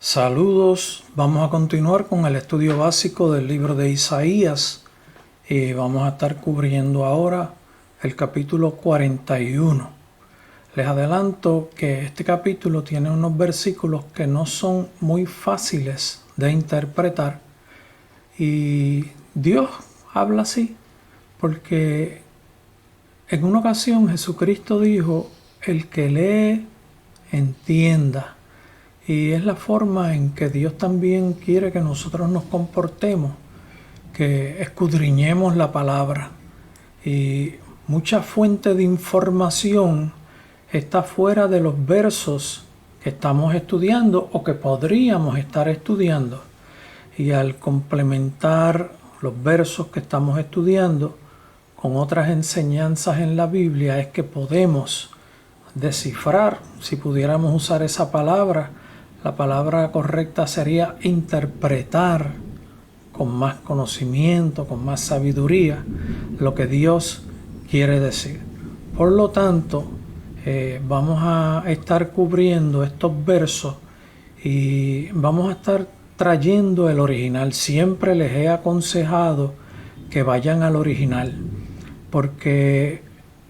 Saludos, vamos a continuar con el estudio básico del libro de Isaías y vamos a estar cubriendo ahora el capítulo 41. Les adelanto que este capítulo tiene unos versículos que no son muy fáciles de interpretar y Dios habla así porque en una ocasión Jesucristo dijo: el que lee, entienda. Y es la forma en que Dios también quiere que nosotros nos comportemos, que escudriñemos la palabra. Y mucha fuente de información está fuera de los versos que estamos estudiando o que podríamos estar estudiando. Y al complementar los versos que estamos estudiando con otras enseñanzas en la Biblia es que podemos descifrar, si pudiéramos usar esa palabra. La palabra correcta sería interpretar con más conocimiento, con más sabiduría, lo que Dios quiere decir. Por lo tanto, vamos a estar cubriendo estos versos y vamos a estar trayendo el original. Siempre les he aconsejado que vayan al original, porque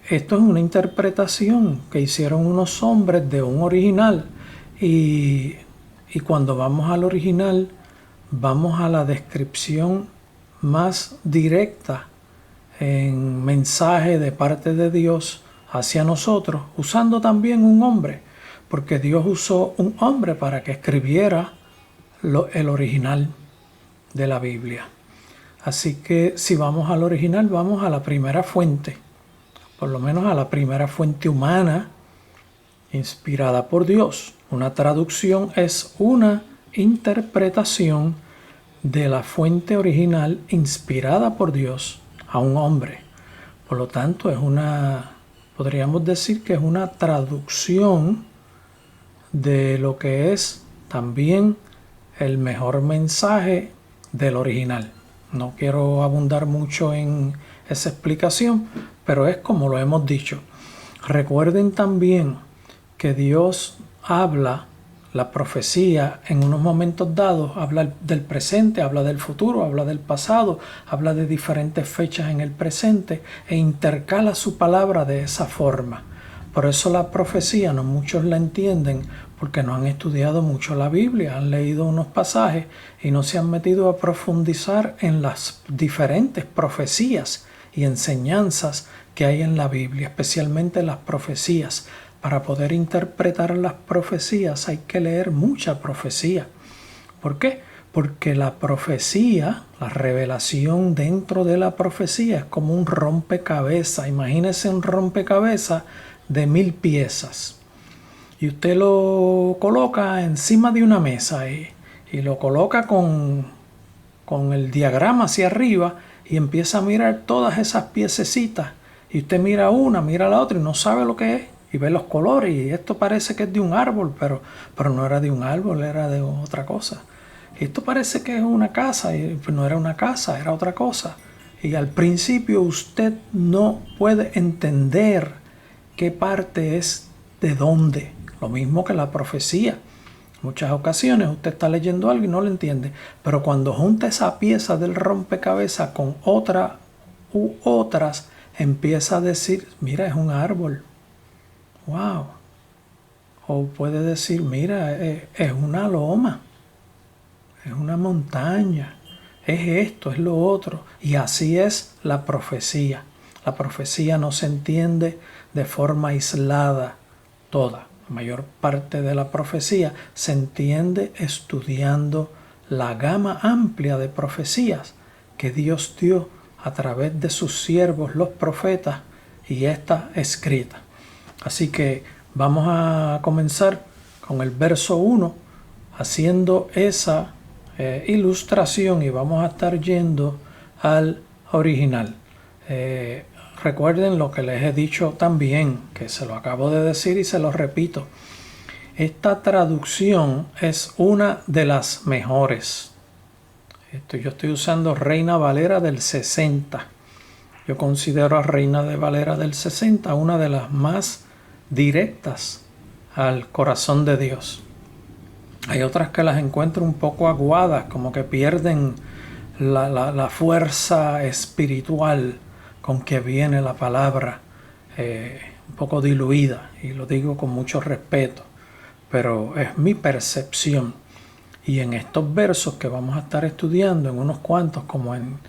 esto es una interpretación que hicieron unos hombres de un original. Y cuando vamos al original, vamos a la descripción más directa en mensaje de parte de Dios hacia nosotros, usando también un hombre, porque Dios usó un hombre para que escribiera el original de la Biblia. Así que si vamos al original, vamos a la primera fuente, por lo menos a la primera fuente humana inspirada por Dios. Una traducción es una interpretación de la fuente original inspirada por Dios a un hombre. Por lo tanto, podríamos decir que es una traducción de lo que es también el mejor mensaje del original. No quiero abundar mucho en esa explicación, pero es como lo hemos dicho. Recuerden también que Dios habla, la profecía en unos momentos dados, habla del presente, habla del futuro, habla del pasado, habla de diferentes fechas en el presente e intercala su palabra de esa forma. Por eso la profecía no muchos la entienden, porque no han estudiado mucho la Biblia, han leído unos pasajes y no se han metido a profundizar en las diferentes profecías y enseñanzas que hay en la Biblia, especialmente las profecías. Para poder interpretar las profecías hay que leer mucha profecía. ¿Por qué? Porque la profecía, la revelación dentro de la profecía es como un rompecabezas. Imagínese un rompecabezas de 1000 piezas. Y usted lo coloca encima de una mesa y lo coloca con el diagrama hacia arriba y empieza a mirar todas esas piececitas. Y usted mira una, mira la otra y no sabe lo que es. Y ve los colores y esto parece que es de un árbol, pero no era de un árbol, era de otra cosa. Y esto parece que es una casa y no era una casa, era otra cosa. Y al principio usted no puede entender qué parte es de dónde. Lo mismo que la profecía. Muchas ocasiones usted está leyendo algo y no lo entiende, pero cuando junta esa pieza del rompecabezas con otra u otras, empieza a decir: mira, es un árbol. Wow. O puede decir: mira, es una loma, es una montaña, es esto, es lo otro. Y así es la profecía. La profecía no se entiende de forma aislada toda. La mayor parte de la profecía se entiende estudiando la gama amplia de profecías que Dios dio a través de sus siervos, los profetas, y esta escrita. Así que vamos a comenzar con el verso 1 haciendo esa ilustración y vamos a estar yendo al original. Recuerden lo que les he dicho también, que se lo acabo de decir y se lo repito. Esta traducción es una de las mejores. Yo estoy usando Reina Valera del 60. Yo considero a Reina de Valera del 60 una de las más directas al corazón de Dios. Hay otras que las encuentro un poco aguadas, como que pierden la fuerza espiritual con que viene la palabra, un poco diluida, y lo digo con mucho respeto, pero es mi percepción. Y en estos versos que vamos a estar estudiando, en unos cuantos, como en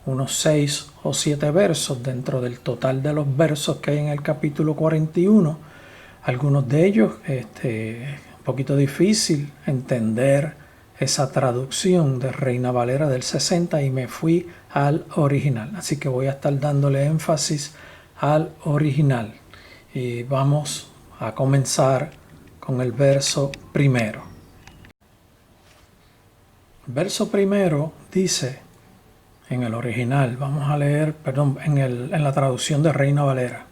unos 6 o 7 versos dentro del total de los versos que hay en el capítulo 41, algunos de ellos un poquito difícil entender esa traducción de Reina Valera del 60 y me fui al original. Así que voy a estar dándole énfasis al original. Y vamos a comenzar con el verso primero. El verso primero dice en el original, vamos a leer, perdón, en la traducción de Reina Valera.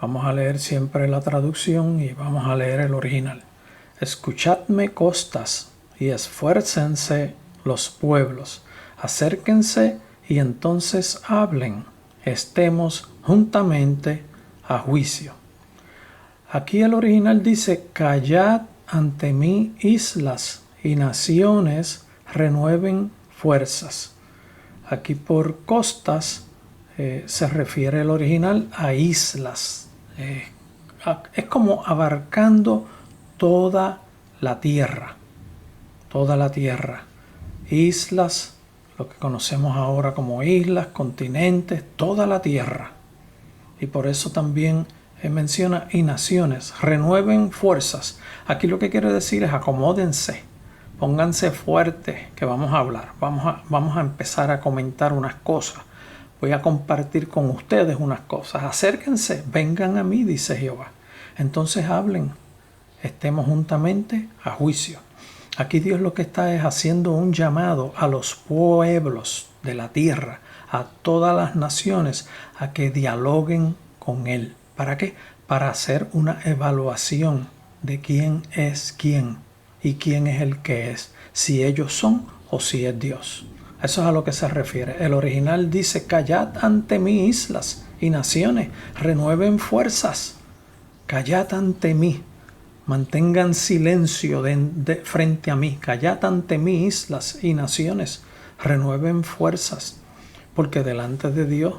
Vamos a leer siempre la traducción y vamos a leer el original. Escuchadme costas y esfuércense los pueblos. Acérquense y entonces hablen. Estemos juntamente a juicio. Aquí el original dice, callad ante mí islas y naciones renueven fuerzas. Aquí por costas se refiere el original a islas. Es como abarcando toda la tierra. Toda la tierra. Islas, lo que conocemos ahora como islas, continentes, toda la tierra. Y por eso también menciona y naciones, renueven fuerzas. Aquí lo que quiere decir es acomódense, pónganse fuertes, que vamos a hablar. Vamos a empezar a comentar unas cosas. Voy a compartir con ustedes unas cosas. Acérquense, vengan a mí, dice Jehová. Entonces hablen, estemos juntamente a juicio. Aquí Dios lo que está es haciendo un llamado a los pueblos de la tierra, a todas las naciones, a que dialoguen con Él. ¿Para qué? Para hacer una evaluación de quién es quién y quién es el que es, si ellos son o si es Dios. Eso es a lo que se refiere. El original dice, callad ante mí islas y naciones, renueven fuerzas. Callad ante mí, mantengan silencio frente a mí. Callad ante mí islas y naciones, renueven fuerzas. Porque delante de Dios,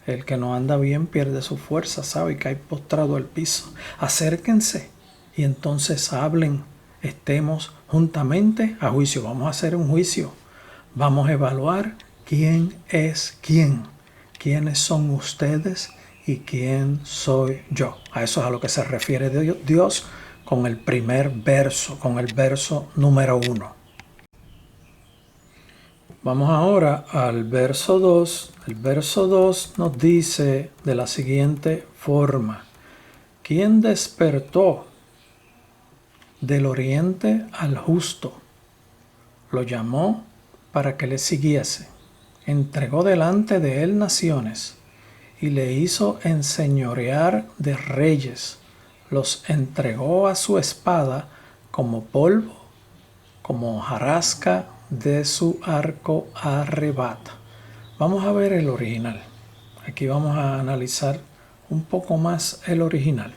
el que no anda bien pierde su fuerza, sabe, y cae postrado al piso. Acérquense y entonces hablen. Estemos juntamente a juicio. Vamos a hacer un juicio. Vamos a evaluar quién es quién. Quiénes son ustedes y quién soy yo. A eso es a lo que se refiere Dios con el primer verso, con el verso número 1. Vamos ahora al verso 2. El verso 2 nos dice de la siguiente forma. ¿Quién despertó del oriente al justo? Lo llamó para que le siguiese. Entregó delante de él naciones y le hizo enseñorear de reyes. Los entregó a su espada como polvo, como hojarasca de su arco arrebata. Vamos a ver el original. Aquí vamos a analizar un poco más el original,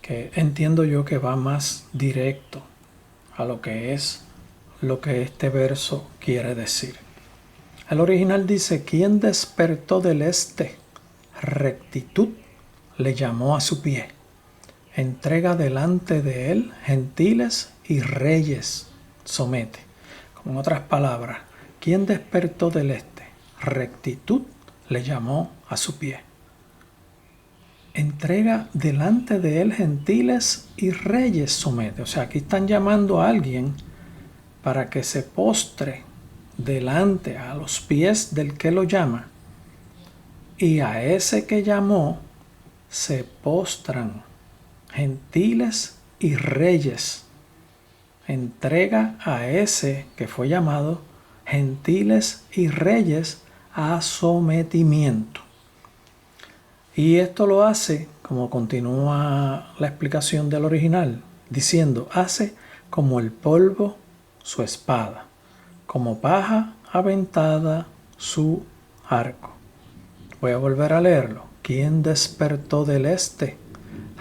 que entiendo yo que va más directo a lo que este verso quiere decir. El original dice, ¿quién despertó del este? Rectitud le llamó a su pie. Entrega delante de él gentiles y reyes somete. Con otras palabras, ¿quién despertó del este? Rectitud le llamó a su pie. Entrega delante de él gentiles y reyes somete. O sea, aquí están llamando a alguien para que se postre delante, a los pies del que lo llama. Y a ese que llamó se postran gentiles y reyes. Entrega a ese que fue llamado gentiles y reyes a sometimiento. Y esto lo hace, como continúa la explicación del original, diciendo, hace como el polvo su espada, como paja aventada su arco. Voy a volver a leerlo. ¿Quién despertó del este?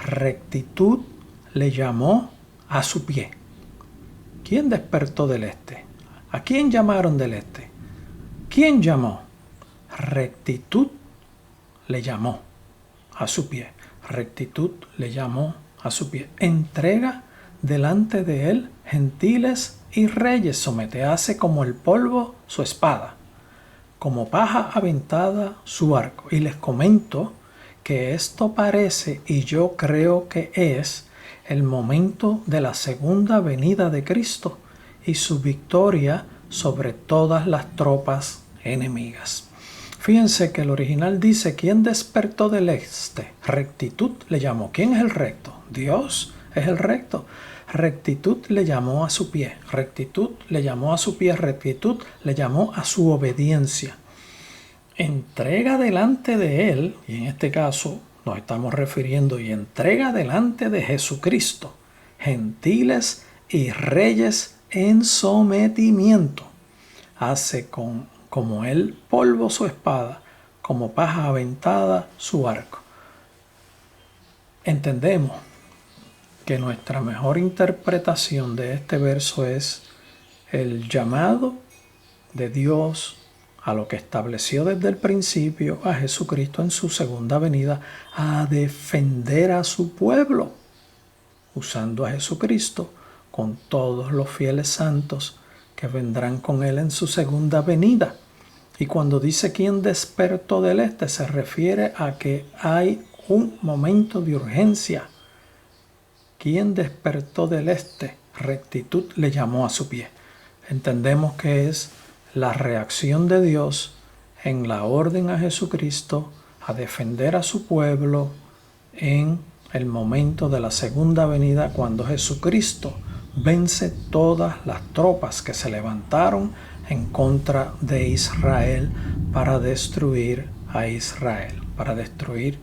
Rectitud le llamó a su pie. ¿Quién despertó del este? ¿A quién llamaron del este? ¿Quién llamó? Rectitud le llamó a su pie. Rectitud le llamó a su pie. Entrega delante de él gentiles y reyes. Sometease como el polvo su espada, como paja aventada su arco. Y les comento que esto parece, y yo creo que es, el momento de la segunda venida de Cristo y su victoria sobre todas las tropas enemigas. Fíjense que el original dice: ¿quién despertó del este? Rectitud le llamó. ¿Quién es el recto? Dios es el recto. Rectitud le llamó a su pie. Rectitud le llamó a su pie. Rectitud le llamó a su obediencia. Entrega delante de él, y en este caso nos estamos refiriendo, y entrega delante de Jesucristo, gentiles y reyes en sometimiento. Hace como el polvo su espada, como paja aventada su arco. Entendemos que nuestra mejor interpretación de este verso es el llamado de Dios a lo que estableció desde el principio a Jesucristo en su segunda venida, a defender a su pueblo, usando a Jesucristo con todos los fieles santos que vendrán con él en su segunda venida. Y cuando dice ¿quién despertó del este?, se refiere a que hay un momento de urgencia. ¿Quién despertó del este? Rectitud le llamó a su pie. Entendemos que es la reacción de Dios en la orden a Jesucristo a defender a su pueblo en el momento de la segunda venida, cuando Jesucristo vence todas las tropas que se levantaron en contra de Israel para destruir a Israel, para destruir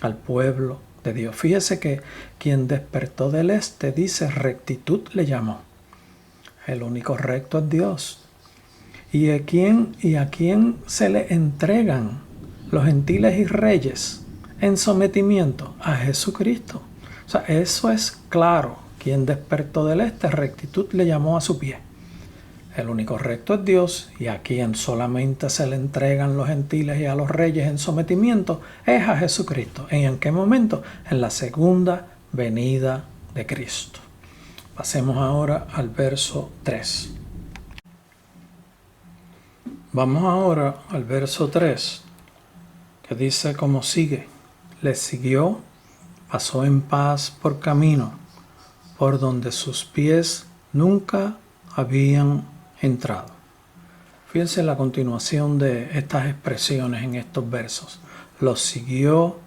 al pueblo de Dios. Fíjese que quien despertó del este, dice, rectitud le llamó. El único recto es Dios. ¿Y a quién se le entregan los gentiles y reyes en sometimiento? A Jesucristo. O sea, eso es claro. Quien despertó del este, rectitud le llamó a su pie. El único recto es Dios, y a quien solamente se le entregan los gentiles y a los reyes en sometimiento es a Jesucristo. ¿Y en qué momento? En la segunda venida de Cristo. Pasemos ahora al verso 3. Vamos ahora al verso 3, que dice como sigue: le siguió, pasó en paz por camino, por donde sus pies nunca habían entrado. Fíjense la continuación de estas expresiones en estos versos. Los siguió,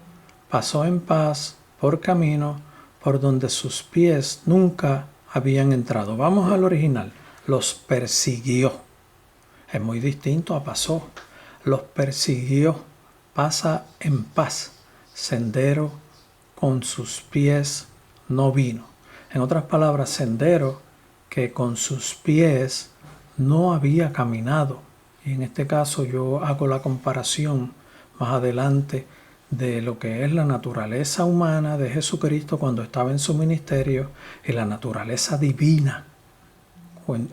pasó en paz por camino, por donde sus pies nunca habían entrado. Vamos al original. Los persiguió. Es muy distinto a pasó. Los persiguió. Pasa en paz. Sendero con sus pies no vino. En otras palabras, sendero que con sus pies no había caminado. Y en este caso yo hago la comparación más adelante de lo que es la naturaleza humana de Jesucristo cuando estaba en su ministerio y la naturaleza divina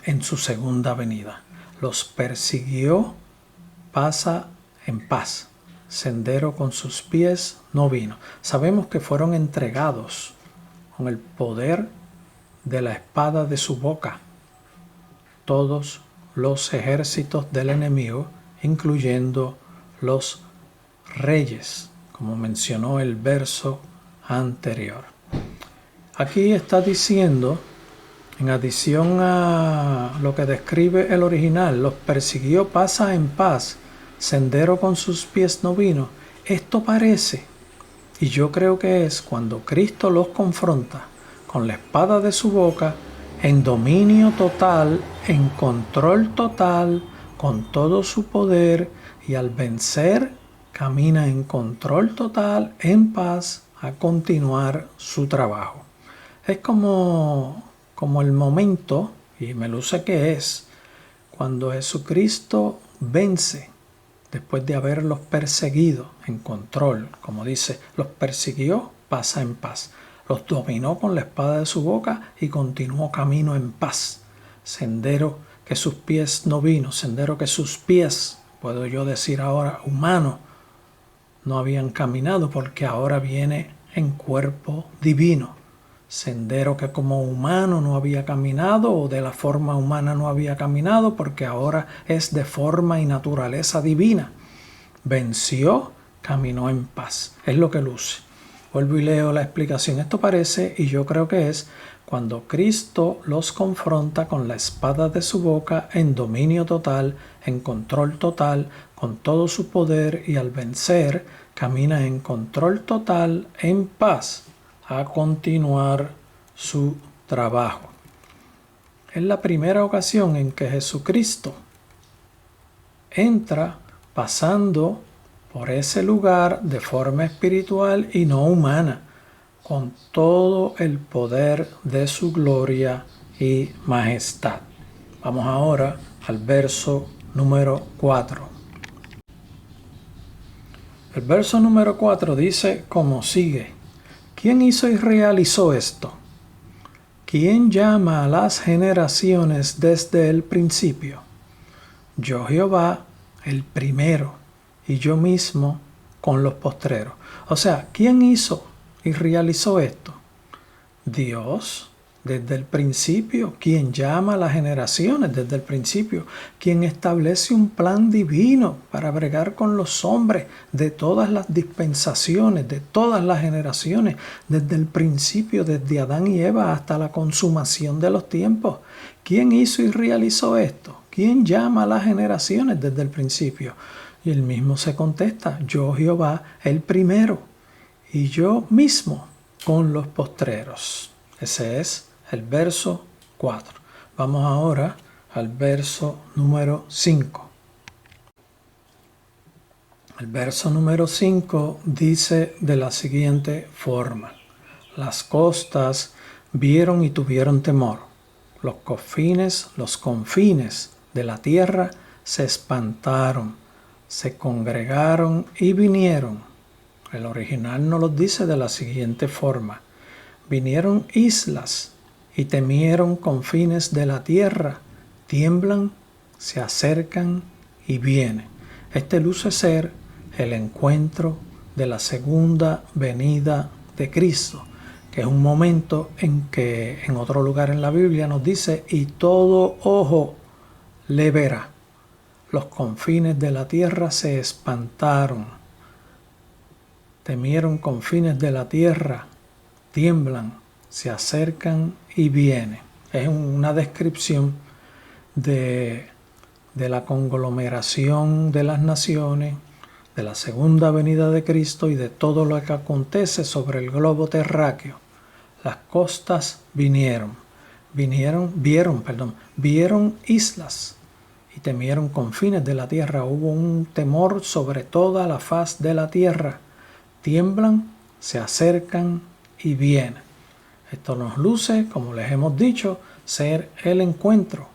en su segunda venida. Los persiguió, pasa en paz. Sendero con sus pies no vino. Sabemos que fueron entregados con el poder de la espada de su boca todos los ejércitos del enemigo, incluyendo los reyes, como mencionó el verso anterior. Aquí está diciendo, en adición a lo que describe el original, los persiguió, pasa en paz, sendero con sus pies no vino. Esto parece, y yo creo que es cuando Cristo los confronta con la espada de su boca, en dominio total, en control total, con todo su poder, y al vencer, camina en control total, en paz, a continuar su trabajo. Es como el momento, y me luce que es, cuando Jesucristo vence, después de haberlos perseguido en control, como dice, los persiguió, pasa en paz. Los dominó con la espada de su boca y continuó camino en paz. sendero que sus pies no vino, sendero que sus pies, puedo yo decir ahora, humanos, no habían caminado, porque ahora viene en cuerpo divino. Sendero que como humano no había caminado, o de la forma humana no había caminado, porque ahora es de forma y naturaleza divina. Venció, caminó en paz. Es lo que luce. Vuelvo y leo la explicación. Esto parece, y yo creo que es, cuando Cristo los confronta con la espada de su boca en dominio total, en control total, con todo su poder, y al vencer, camina en control total, en paz, a continuar su trabajo. Es la primera ocasión en que Jesucristo entra pasando por ese lugar de forma espiritual y no humana, con todo el poder de su gloria y majestad. Vamos ahora al verso número 4. El verso número 4 dice como sigue: ¿Quién hizo y realizó esto? ¿Quién llama a las generaciones desde el principio? Yo Jehová, el primero, y yo mismo con los postreros. O sea, ¿quién hizo y realizó esto? Dios, desde el principio. ¿Quién llama a las generaciones desde el principio? ¿Quién establece un plan divino para bregar con los hombres de todas las dispensaciones, de todas las generaciones, desde el principio, desde Adán y Eva hasta la consumación de los tiempos? ¿Quién hizo y realizó esto? ¿Quién llama a las generaciones desde el principio? Y él mismo se contesta: yo Jehová, el primero, y yo mismo con los postreros. Ese es el verso 4. Vamos ahora al verso número 5. El verso número 5 dice de la siguiente forma: las costas vieron y tuvieron temor. Los confines de la tierra se espantaron, se congregaron y vinieron. El original nos lo dice de la siguiente forma: vinieron islas y temieron confines de la tierra, tiemblan, se acercan y vienen. Este luce ser el encuentro de la segunda venida de Cristo, que es un momento en que en otro lugar en la Biblia nos dice: y todo ojo le verá. Los confines de la tierra se espantaron, temieron confines de la tierra, tiemblan, se acercan y vienen. Es una descripción de la conglomeración de las naciones, de la segunda venida de Cristo y de todo lo que acontece sobre el globo terráqueo. Las costas vieron islas y temieron confines de la tierra. Hubo un temor sobre toda la faz de la tierra. Tiemblan, se acercan y vienen. Esto nos luce, como les hemos dicho, ser el encuentro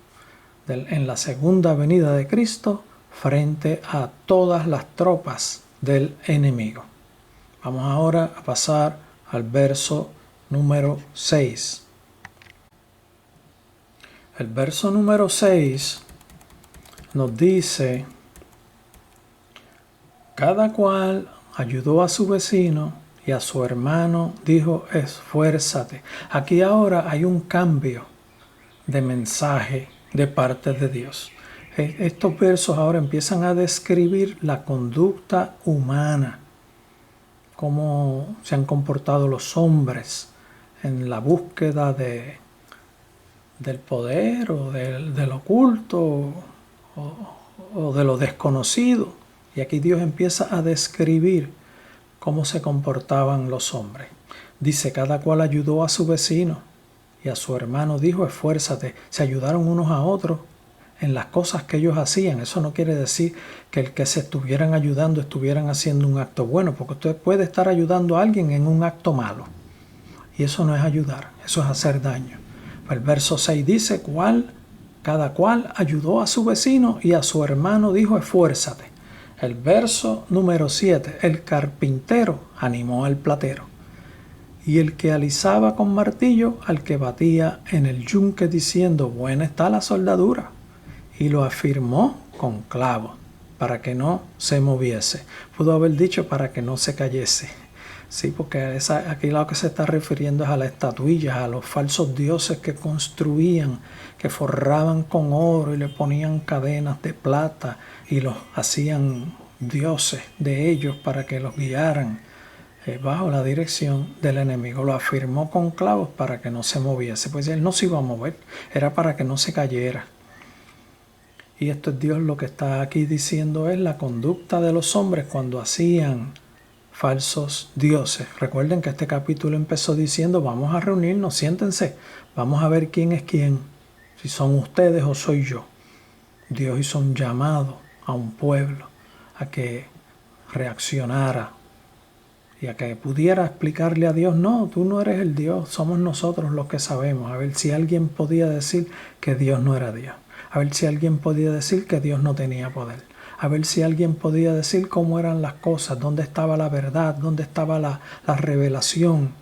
en la segunda venida de Cristo frente a todas las tropas del enemigo. Vamos ahora a pasar al verso número 6. El verso número 6 nos dice: cada cual ayudó a su vecino y a su hermano dijo: esfuérzate. Aquí ahora hay un cambio de mensaje de parte de Dios. Estos versos ahora empiezan a describir la conducta humana, cómo se han comportado los hombres en la búsqueda del poder o del oculto o de lo desconocido. Y aquí Dios empieza a describir cómo se comportaban los hombres. Dice: cada cual ayudó a su vecino y a su hermano dijo: esfuérzate. Se ayudaron unos a otros en las cosas que ellos hacían. Eso no quiere decir que el que se estuvieran ayudando estuvieran haciendo un acto bueno, porque usted puede estar ayudando a alguien en un acto malo. Y eso no es ayudar, eso es hacer daño. El verso 6 dice: cada cual ayudó a su vecino y a su hermano dijo: esfuérzate. El verso número 7: el carpintero animó al platero. y el que alisaba con martillo al que batía en el yunque diciendo, buena está la soldadura, y lo afirmó con clavos para que no se moviese. Pudo haber dicho para que no se cayese. Sí, porque aquí lo que se está refiriendo es a las estatuillas, a los falsos dioses que construían, que forraban con oro y le ponían cadenas de plata y los hacían dioses de ellos para que los guiaran bajo la dirección del enemigo. Lo afirmó con clavos para que no se moviese, pues él no se iba a mover, era para que no se cayera. Y esto es Dios lo que está aquí diciendo, es la conducta de los hombres cuando hacían falsos dioses. Recuerden que este capítulo empezó diciendo, vamos a reunirnos, siéntense, vamos a ver quién es quién, si son ustedes o soy yo. Dios hizo un llamado a un pueblo a que reaccionara y a que pudiera explicarle a Dios, no, tú no eres el Dios, somos nosotros los que sabemos. A ver si alguien podía decir que Dios no era Dios. A ver si alguien podía decir que Dios no tenía poder. A ver si alguien podía decir cómo eran las cosas, dónde estaba la verdad, dónde estaba la revelación.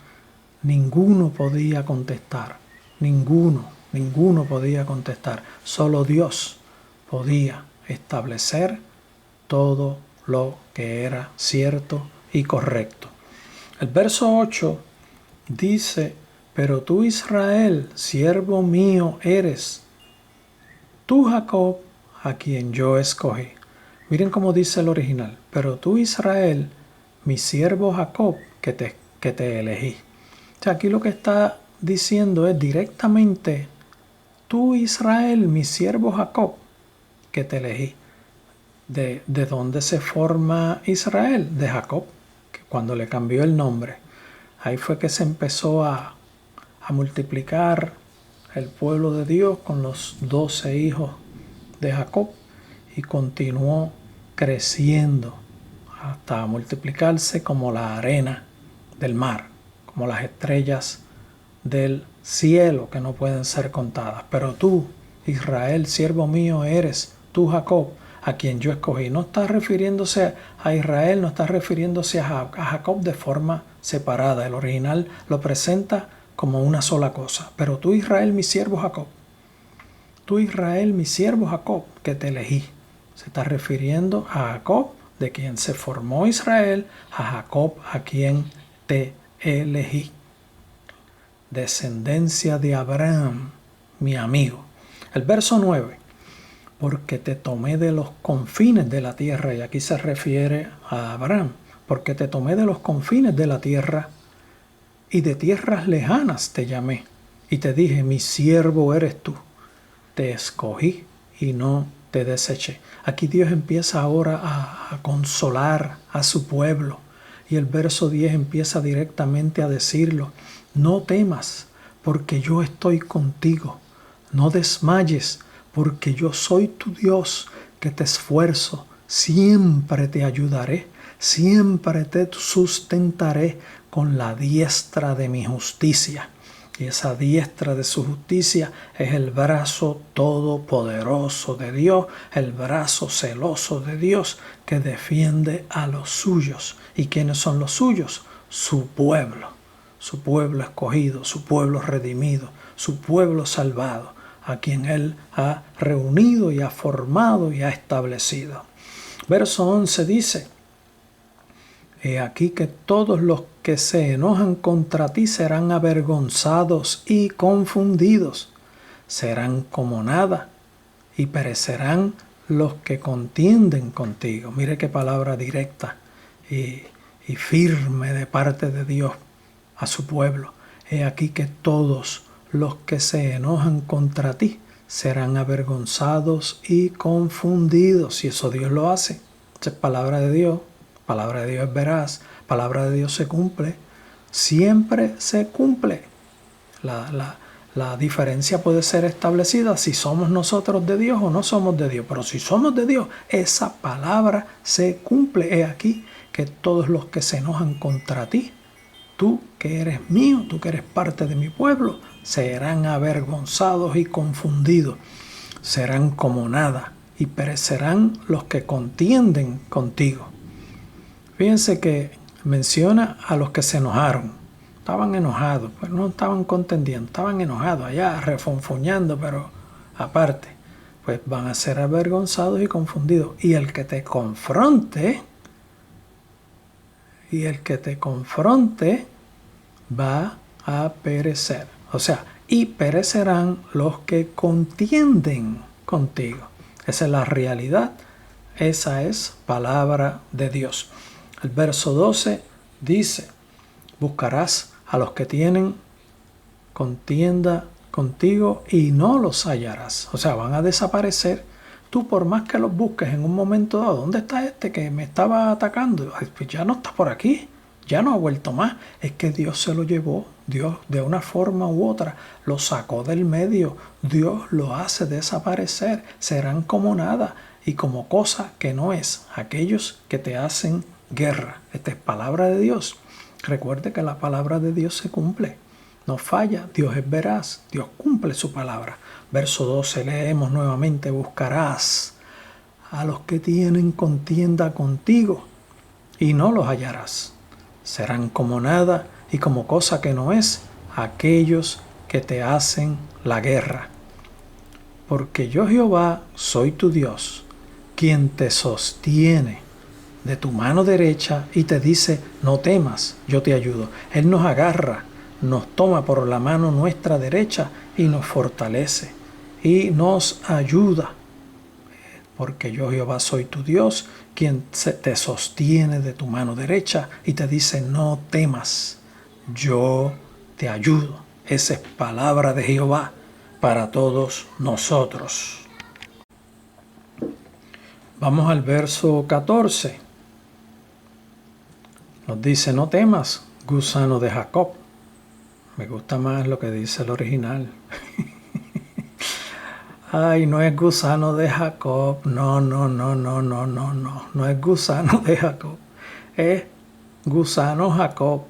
Ninguno podía contestar, ninguno podía contestar. Solo Dios podía establecer todo lo que era cierto y correcto. El verso 8 dice, pero tú Israel, siervo mío eres, tú Jacob, a quien yo escogí. Miren cómo dice el original, pero tú Israel, mi siervo Jacob, que te elegí. O sea, aquí lo que está diciendo es directamente, tú Israel, mi siervo Jacob, que te elegí. ¿De dónde se forma Israel? De Jacob, que cuando le cambió el nombre. Ahí fue que se empezó a multiplicar el pueblo de Dios con los 12 hijos de Jacob y continuó creciendo hasta multiplicarse como la arena del mar, como las estrellas del cielo que no pueden ser contadas. Pero tú, Israel, siervo mío eres, tú Jacob, a quien yo escogí. No está refiriéndose a Israel, no está refiriéndose a Jacob de forma separada. El original lo presenta como una sola cosa. Pero tú Israel, mi siervo Jacob. Tú Israel, mi siervo Jacob, que te elegí. Se está refiriendo a Jacob, de quien se formó Israel, a Jacob, a quien te elegí. Descendencia de Abraham, mi amigo. El verso 9. Porque te tomé de los confines de la tierra, y aquí se refiere a Abraham, porque te tomé de los confines de la tierra y de tierras lejanas te llamé y te dije, mi siervo eres tú, te escogí y no te deseché. Aquí Dios empieza ahora a consolar a su pueblo y el verso 10 empieza directamente a decirlo, no temas porque yo estoy contigo, no desmayes porque yo soy tu Dios que te esfuerzo, siempre te ayudaré, siempre te sustentaré con la diestra de mi justicia. Y esa diestra de su justicia es el brazo todopoderoso de Dios, el brazo celoso de Dios que defiende a los suyos. ¿Y quiénes son los suyos? Su pueblo escogido, su pueblo redimido, su pueblo salvado, a quien Él ha reunido y ha formado y ha establecido. Verso 11 dice, he aquí que todos los que se enojan contra ti serán avergonzados y confundidos, serán como nada y perecerán los que contienden contigo. Mire qué palabra directa y firme de parte de Dios a su pueblo. He aquí que todos los que se enojan contra ti serán avergonzados y confundidos. Y eso Dios lo hace. Esa es palabra de Dios. Palabra de Dios es veraz. Palabra de Dios se cumple. Siempre se cumple. La diferencia puede ser establecida si somos nosotros de Dios o no somos de Dios. Pero si somos de Dios, esa palabra se cumple. He aquí que todos los que se enojan contra ti, tú que eres mío, tú que eres parte de mi pueblo, serán avergonzados y confundidos. Serán como nada y perecerán los que contienden contigo. Fíjense que menciona a los que se enojaron. estaban enojados, pues no estaban contendiendo, estaban enojados allá, refonfoñando, pero aparte, pues van a ser avergonzados y confundidos. Y el que te confronte, va a perecer. O sea, y perecerán los que contienden contigo. Esa es la realidad. Esa es palabra de Dios. El verso 12 dice, buscarás a los que tienen contienda contigo y no los hallarás. O sea, van a desaparecer. Tú por más que los busques en un momento dado, ¿dónde está este que me estaba atacando? Ay, pues ya no está por aquí, ya no ha vuelto más. Es que Dios se lo llevó. Dios de una forma u otra lo sacó del medio. Dios lo hace desaparecer. Serán como nada y como cosa que no es aquellos que te hacen guerra. Esta es palabra de Dios. Recuerde que la palabra de Dios se cumple. No falla, Dios es veraz, Dios cumple su palabra. Verso 12 leemos nuevamente, buscarás a los que tienen contienda contigo y no los hallarás. Serán como nada y como cosa que no es aquellos que te hacen la guerra. Porque yo Jehová soy tu Dios, quien te sostiene de tu mano derecha y te dice, no temas, yo te ayudo. Él nos agarra, nos toma por la mano nuestra derecha y nos fortalece y nos ayuda. Porque yo Jehová soy tu Dios, quien te sostiene de tu mano derecha y te dice, no temas, yo te ayudo. Esa es palabra de Jehová para todos nosotros. Vamos al verso 14. Nos dice, no temas, gusano de Jacob. Me gusta más lo que dice el original. Ay, no es gusano de Jacob. No. No es gusano de Jacob. Es gusano Jacob.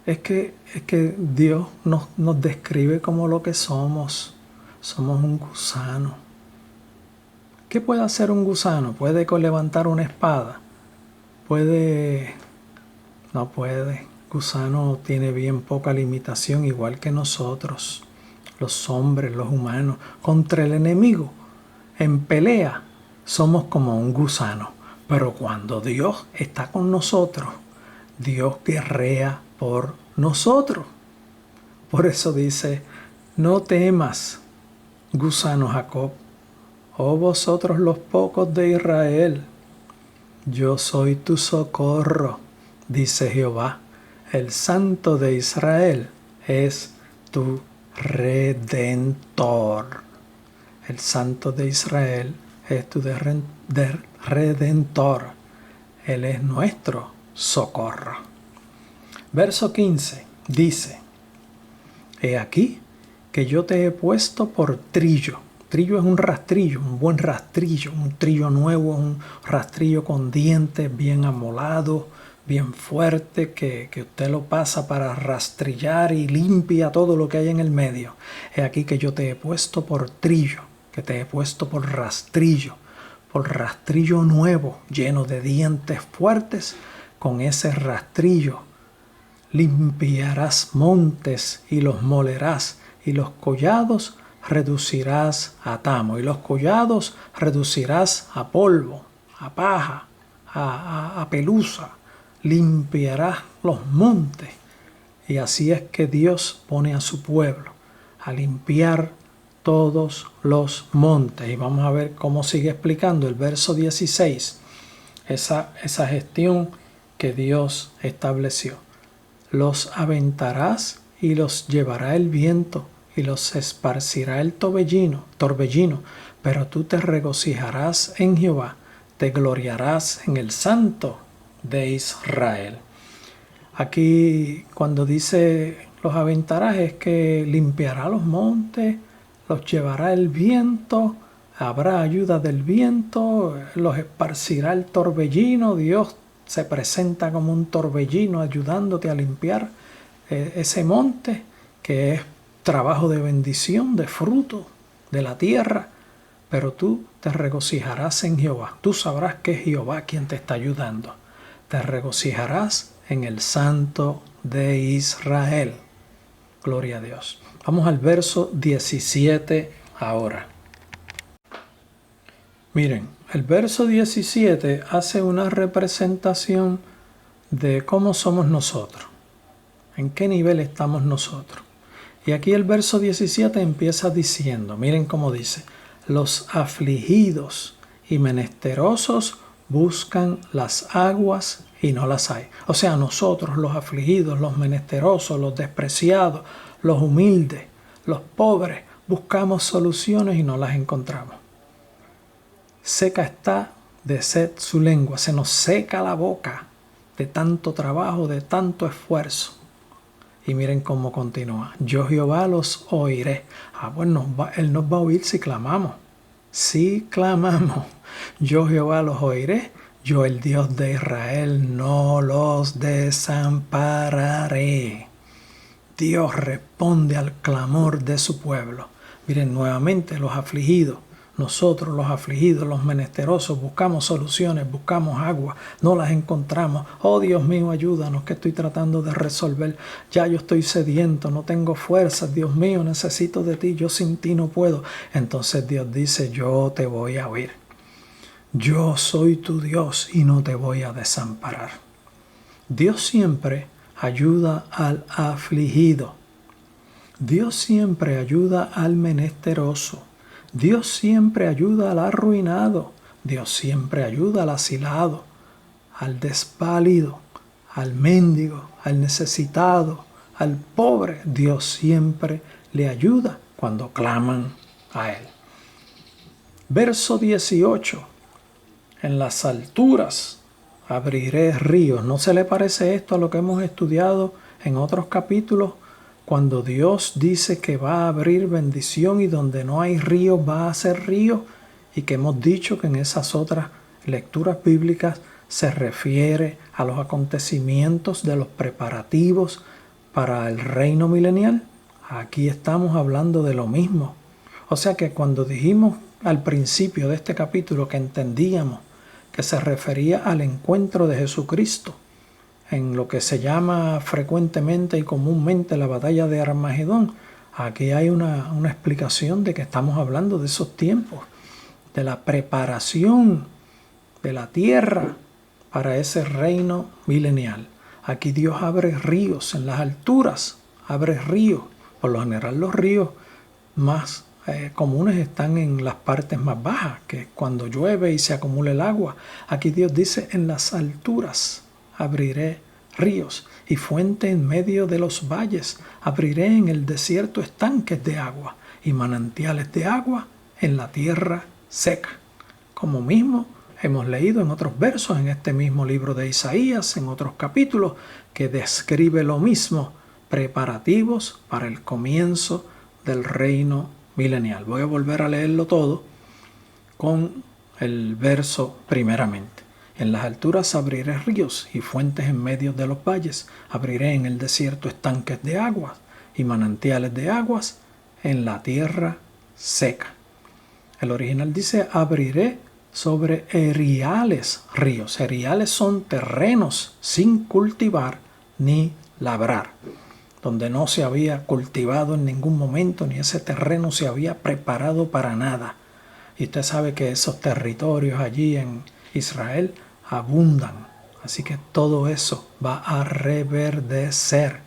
Es que Dios nos describe como lo que somos. Somos un gusano. ¿Qué puede hacer un gusano? ¿Puede levantar una espada? No puede. Gusano tiene bien poca limitación, igual que nosotros, los hombres, los humanos, contra el enemigo. En pelea somos como un gusano, pero cuando Dios está con nosotros, Dios guerrea por nosotros. Por eso dice, no temas, gusano Jacob, oh vosotros los pocos de Israel, yo soy tu socorro, dice Jehová. El Santo de Israel es tu Redentor. El Santo de Israel es tu Redentor. Él es nuestro socorro. Verso 15 dice, he aquí que yo te he puesto por trillo. Trillo es un rastrillo, un buen rastrillo, un trillo nuevo, un rastrillo con dientes bien amolado, bien fuerte, que usted lo pasa para rastrillar y limpia todo lo que hay en el medio. He aquí que yo te he puesto por trillo, que te he puesto por rastrillo nuevo, lleno de dientes fuertes. Con ese rastrillo limpiarás montes y los molerás, y los collados reducirás a tamo, y los collados reducirás a polvo, a paja, a pelusa. Limpiarás los montes. Y así es que Dios pone a su pueblo a limpiar todos los montes. Y vamos a ver cómo sigue explicando el verso 16, esa gestión que Dios estableció. Los aventarás y los llevará el viento y los esparcirá el torbellino, pero tú te regocijarás en Jehová, te gloriarás en el Santo de Israel. Aquí cuando dice los aventarás es que limpiará los montes, los llevará el viento, habrá ayuda del viento, los esparcirá el torbellino. Dios se presenta como un torbellino ayudándote a limpiar ese monte, que es trabajo de bendición, de fruto de la tierra. Pero tú te regocijarás en Jehová. Tú sabrás que es Jehová quien te está ayudando. Te regocijarás en el Santo de Israel. Gloria a Dios. Vamos al verso 17 ahora. Miren, el verso 17 hace una representación de cómo somos nosotros, en qué nivel estamos nosotros. Y aquí el verso 17 empieza diciendo, miren cómo dice, los afligidos y menesterosos buscan las aguas y no las hay. O sea, nosotros, los afligidos, los menesterosos, los despreciados, los humildes, los pobres, buscamos soluciones y no las encontramos. Seca está de sed su lengua, se nos seca la boca de tanto trabajo, de tanto esfuerzo. Y miren cómo continúa. Yo Jehová los oiré. Bueno, Él nos va a oír si clamamos. Si clamamos. Yo Jehová los oiré. Yo el Dios de Israel no los desampararé. Dios responde al clamor de su pueblo. Miren nuevamente los afligidos. Nosotros los afligidos, los menesterosos, buscamos soluciones, buscamos agua, no las encontramos. Oh Dios mío, ayúdanos que estoy tratando de resolver. Ya yo estoy sediento, no tengo fuerzas. Dios mío, necesito de ti, yo sin ti no puedo. Entonces Dios dice, yo te voy a oír. Yo soy tu Dios y no te voy a desamparar. Dios siempre ayuda al afligido. Dios siempre ayuda al menesteroso. Dios siempre ayuda al arruinado. Dios siempre ayuda al asilado, al desválido, al mendigo, al necesitado, al pobre. Dios siempre le ayuda cuando claman a Él. Verso 18. En las alturas abriré ríos. ¿No se le parece esto a lo que hemos estudiado en otros capítulos? Cuando Dios dice que va a abrir bendición y donde no hay río va a ser río, y que hemos dicho que en esas otras lecturas bíblicas se refiere a los acontecimientos de los preparativos para el reino milenial. Aquí estamos hablando de lo mismo. O sea que cuando dijimos al principio de este capítulo que entendíamos que se refería al encuentro de Jesucristo en lo que se llama frecuentemente y comúnmente la batalla de Armagedón, aquí hay una explicación de que estamos hablando de esos tiempos, de la preparación de la tierra para ese reino milenial. Aquí Dios abre ríos en las alturas, abre ríos. Por lo general los ríos más comunes están en las partes más bajas, que es cuando llueve y se acumula el agua. Aquí Dios dice, en las alturas abriré ríos y fuente en medio de los valles. Abriré en el desierto estanques de agua y manantiales de agua en la tierra seca. Como mismo hemos leído en otros versos en este mismo libro de Isaías, en otros capítulos, que describe lo mismo, preparativos para el comienzo del reino milenial. Voy a volver a leerlo todo con el verso primeramente. En las alturas abriré ríos y fuentes en medio de los valles. Abriré en el desierto estanques de aguas y manantiales de aguas en la tierra seca. El original dice, abriré sobre eriales ríos. Eriales son terrenos sin cultivar ni labrar, donde no se había cultivado en ningún momento, ni ese terreno se había preparado para nada. Y usted sabe que esos territorios allí en Israel abundan. Así que todo eso va a reverdecer.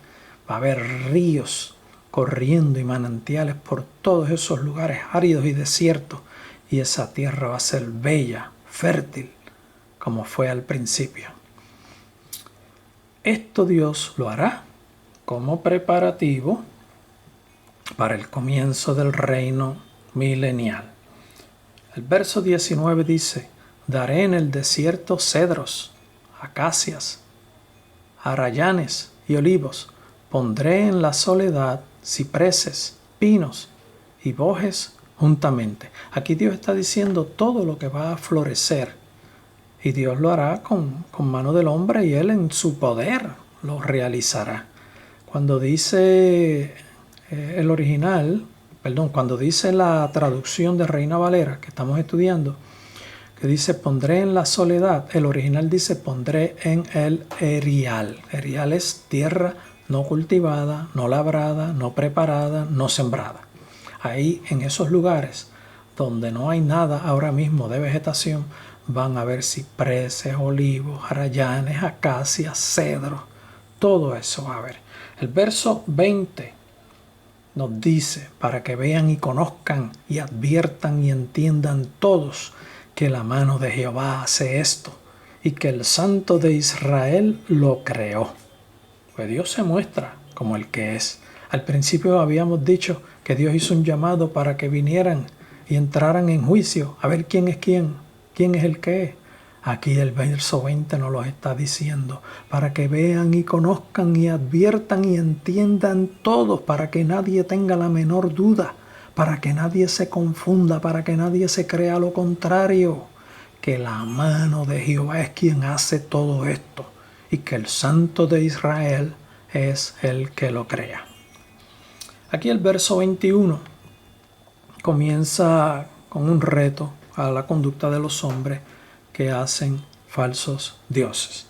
Va a haber ríos corriendo y manantiales por todos esos lugares áridos y desiertos. Y esa tierra va a ser bella, fértil, como fue al principio. Esto Dios lo hará como preparativo para el comienzo del reino milenial. El verso 19 dice, daré en el desierto cedros, acacias, arrayanes y olivos. Pondré en la soledad cipreses, pinos y bojes juntamente. Aquí Dios está diciendo todo lo que va a florecer. Y Dios lo hará con mano del hombre y Él en su poder lo realizará. Cuando dice el original, cuando dice la traducción de Reina Valera que estamos estudiando, que dice pondré en la soledad, el original dice pondré en el erial. Erial es tierra no cultivada, no labrada, no preparada, no sembrada. Ahí en esos lugares donde no hay nada ahora mismo de vegetación, van a haber cipreses, olivos, arayanes, acacias, cedros, todo eso va a haber. El verso 20 nos dice, para que vean y conozcan y adviertan y entiendan todos que la mano de Jehová hace esto y que el Santo de Israel lo creó. Pues Dios se muestra como el que es. Al principio habíamos dicho que Dios hizo un llamado para que vinieran y entraran en juicio a ver quién es quién es el que es. Aquí el verso 20 nos lo está diciendo, para que vean y conozcan y adviertan y entiendan todos, para que nadie tenga la menor duda, para que nadie se confunda, para que nadie se crea lo contrario, que la mano de Jehová es quien hace todo esto y que el Santo de Israel es el que lo crea. Aquí el verso 21 comienza con un reto a la conducta de los hombres que hacen falsos dioses.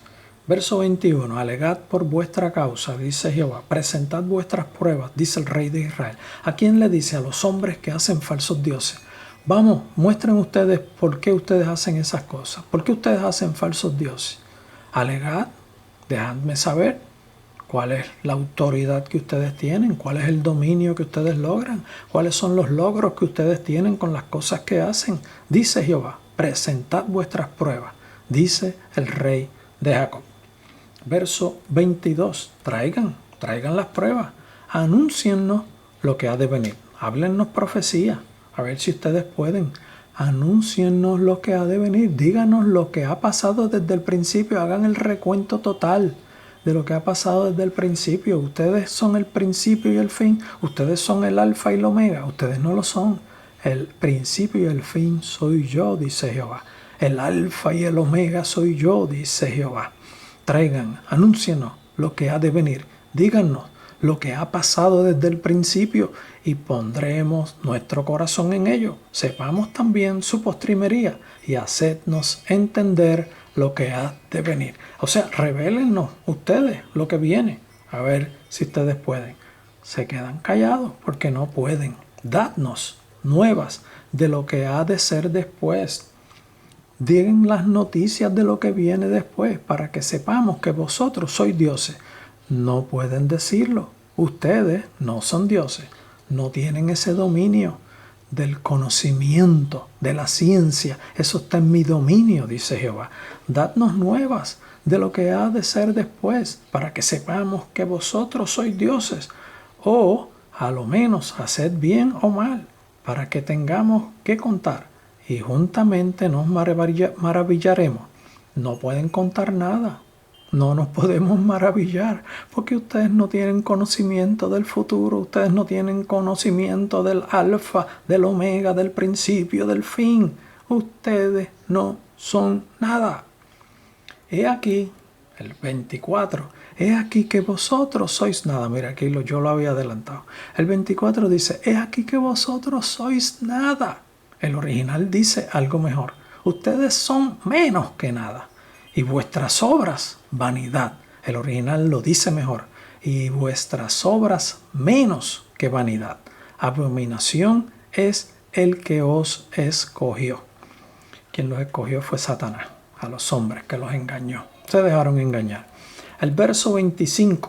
Verso 21, alegad por vuestra causa, dice Jehová, presentad vuestras pruebas, dice el Rey de Israel. ¿A quién le dice? A los hombres que hacen falsos dioses. Vamos, muestren ustedes por qué ustedes hacen esas cosas, por qué ustedes hacen falsos dioses. Alegad, dejadme saber cuál es la autoridad que ustedes tienen, cuál es el dominio que ustedes logran, cuáles son los logros que ustedes tienen con las cosas que hacen, dice Jehová. Presentad vuestras pruebas, dice el Rey de Jacob. Verso 22, traigan las pruebas, anúnciennos lo que ha de venir, háblennos profecía, a ver si ustedes pueden, anúnciennos lo que ha de venir, díganos lo que ha pasado desde el principio, hagan el recuento total de lo que ha pasado desde el principio. Ustedes son el principio y el fin, ustedes son el alfa y el omega, ustedes no lo son. El principio y el fin soy yo, dice Jehová. El alfa y el omega soy yo, dice Jehová. Traigan, anúncienos lo que ha de venir. Díganos lo que ha pasado desde el principio y pondremos nuestro corazón en ello. Sepamos también su postrimería y hacednos entender lo que ha de venir. O sea, revélennos ustedes lo que viene. A ver si ustedes pueden. Se quedan callados porque no pueden. Dadnos nuevas de lo que ha de ser después. Digan las noticias de lo que viene después para que sepamos que vosotros sois dioses. No pueden decirlo. Ustedes no son dioses. No tienen ese dominio del conocimiento, de la ciencia. Eso está en mi dominio, dice Jehová. Dadnos nuevas de lo que ha de ser después para que sepamos que vosotros sois dioses. O a lo menos haced bien o mal, para que tengamos que contar y juntamente nos maravillaremos. No pueden contar nada, no nos podemos maravillar, porque ustedes no tienen conocimiento del futuro, ustedes no tienen conocimiento del alfa, del omega, del principio, del fin. Ustedes no son nada. He aquí, el 24, he aquí que vosotros sois nada. Mira, aquí yo lo había adelantado. El 24 dice, he aquí que vosotros sois nada. El original dice algo mejor. Ustedes son menos que nada. Y vuestras obras, vanidad. El original lo dice mejor. Y vuestras obras menos que vanidad. Abominación es el que os escogió. Quien los escogió fue Satanás, a los hombres que los engañó. Se dejaron engañar. El verso 25,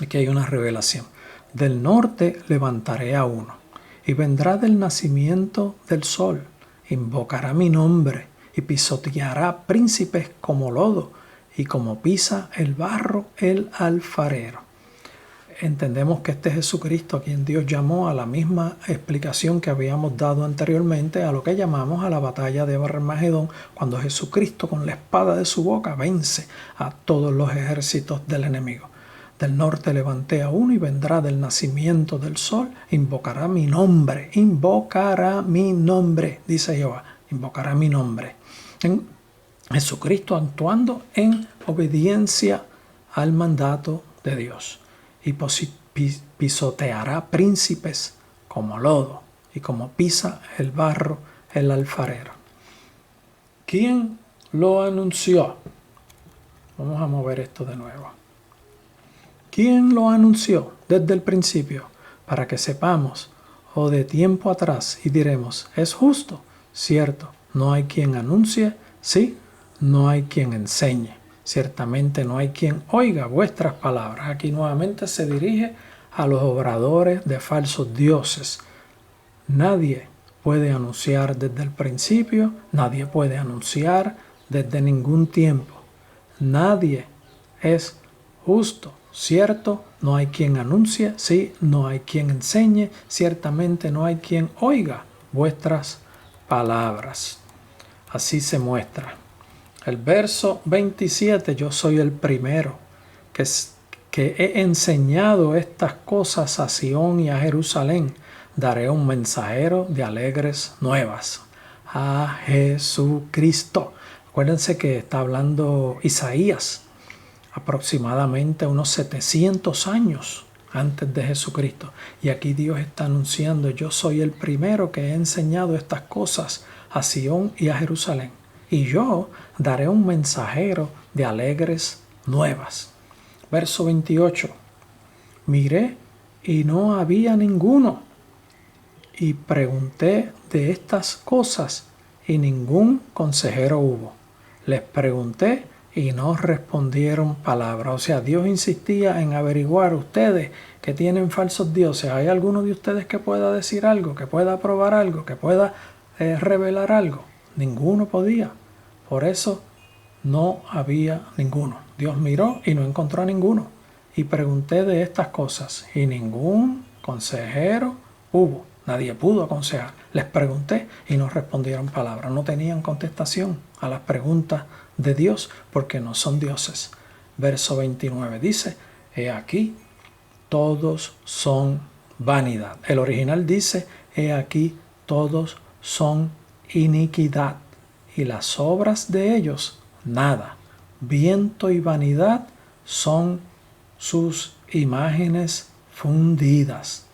aquí hay una revelación. Del norte levantaré a uno, y vendrá del nacimiento del sol, invocará mi nombre, y pisoteará príncipes como lodo, y como pisa el barro el alfarero. Entendemos que este es Jesucristo a quien Dios llamó a la misma explicación que habíamos dado anteriormente a lo que llamamos a la batalla de Armagedón, cuando Jesucristo con la espada de su boca vence a todos los ejércitos del enemigo. Del norte levanté a uno y vendrá del nacimiento del sol, invocará mi nombre, dice Jehová, invocará mi nombre. En Jesucristo actuando en obediencia al mandato de Dios. Y pisoteará príncipes como lodo, y como pisa el barro el alfarero. ¿Quién lo anunció? Vamos a mover esto de nuevo. ¿Quién lo anunció desde el principio? Para que sepamos, o de tiempo atrás, y diremos, es justo, cierto, no hay quien anuncie, sí, no hay quien enseñe. Ciertamente no hay quien oiga vuestras palabras. Aquí nuevamente se dirige a los obradores de falsos dioses. Nadie puede anunciar desde el principio, nadie puede anunciar desde ningún tiempo. Nadie es justo, cierto, no hay quien anuncie, sí, no hay quien enseñe, ciertamente no hay quien oiga vuestras palabras. Así se muestra. El verso 27, yo soy el primero que he enseñado estas cosas a Sión y a Jerusalén. Daré un mensajero de alegres nuevas, a Jesucristo. Acuérdense que está hablando Isaías aproximadamente unos 700 años antes de Jesucristo. Y aquí Dios está anunciando, yo soy el primero que he enseñado estas cosas a Sión y a Jerusalén. Y yo daré un mensajero de alegres nuevas. Verso 28. Miré y no había ninguno. Y pregunté de estas cosas y ningún consejero hubo. Les pregunté y no respondieron palabra. O sea, Dios insistía en averiguar ustedes que tienen falsos dioses. ¿Hay alguno de ustedes que pueda decir algo, que pueda probar algo, que pueda revelar algo? Ninguno podía. Por eso no había ninguno. Dios miró y no encontró a ninguno. Y pregunté de estas cosas y ningún consejero hubo. Nadie pudo aconsejar. Les pregunté y no respondieron palabra. No tenían contestación a las preguntas de Dios porque no son dioses. Verso 29 dice, he aquí, todos son vanidad. El original dice, he aquí, todos son iniquidad. Y las obras de ellos, nada. Viento y vanidad son sus imágenes fundidas.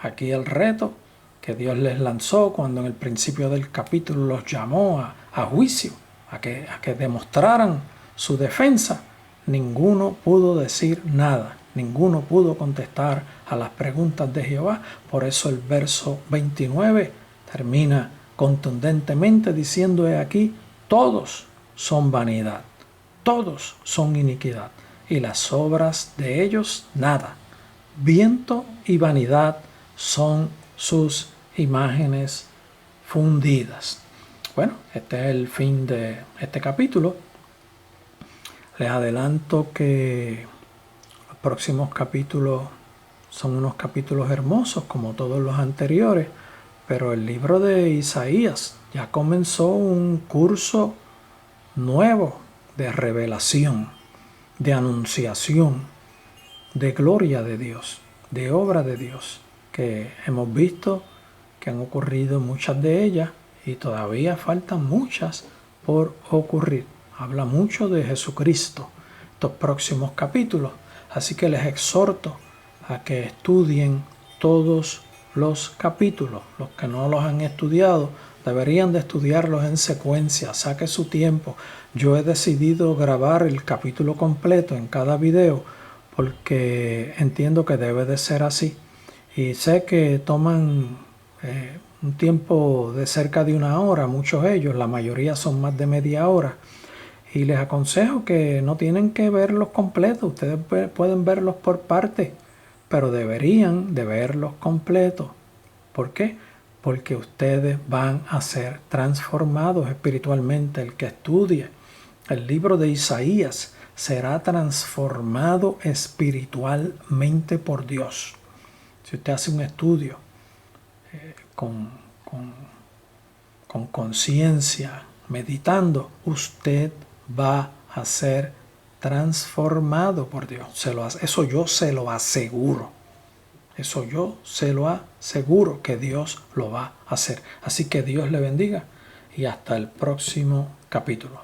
Aquí el reto que Dios les lanzó cuando en el principio del capítulo los llamó a juicio, a que demostraran su defensa. Ninguno pudo decir nada, ninguno pudo contestar a las preguntas de Jehová. Por eso el verso 29 termina contundentemente diciendo, he aquí, todos son vanidad, todos son iniquidad, y las obras de ellos nada. Viento y vanidad son sus imágenes fundidas. Bueno, este es el fin de este capítulo. Les adelanto que los próximos capítulos son unos capítulos hermosos como todos los anteriores, pero el libro de Isaías ya comenzó un curso nuevo de revelación, de anunciación, de gloria de Dios, de obra de Dios, que hemos visto que han ocurrido muchas de ellas y todavía faltan muchas por ocurrir. Habla mucho de Jesucristo estos próximos capítulos, así que les exhorto a que estudien todos los capítulos. Los que no los han estudiado deberían de estudiarlos en secuencia. Saque su tiempo. Yo he decidido grabar el capítulo completo en cada video porque entiendo que debe de ser así. Y sé que toman un tiempo de cerca de una hora, muchos de ellos, la mayoría son más de media hora. Y les aconsejo que no tienen que verlos completos, ustedes pueden verlos por partes, pero deberían de verlos completos. ¿Por qué? Porque ustedes van a ser transformados espiritualmente. El que estudie el libro de Isaías será transformado espiritualmente por Dios. Si usted hace un estudio con conciencia, meditando, usted va a ser transformado por Dios. Eso yo se lo aseguro. Eso yo se lo aseguro que Dios lo va a hacer. Así que Dios le bendiga y hasta el próximo capítulo.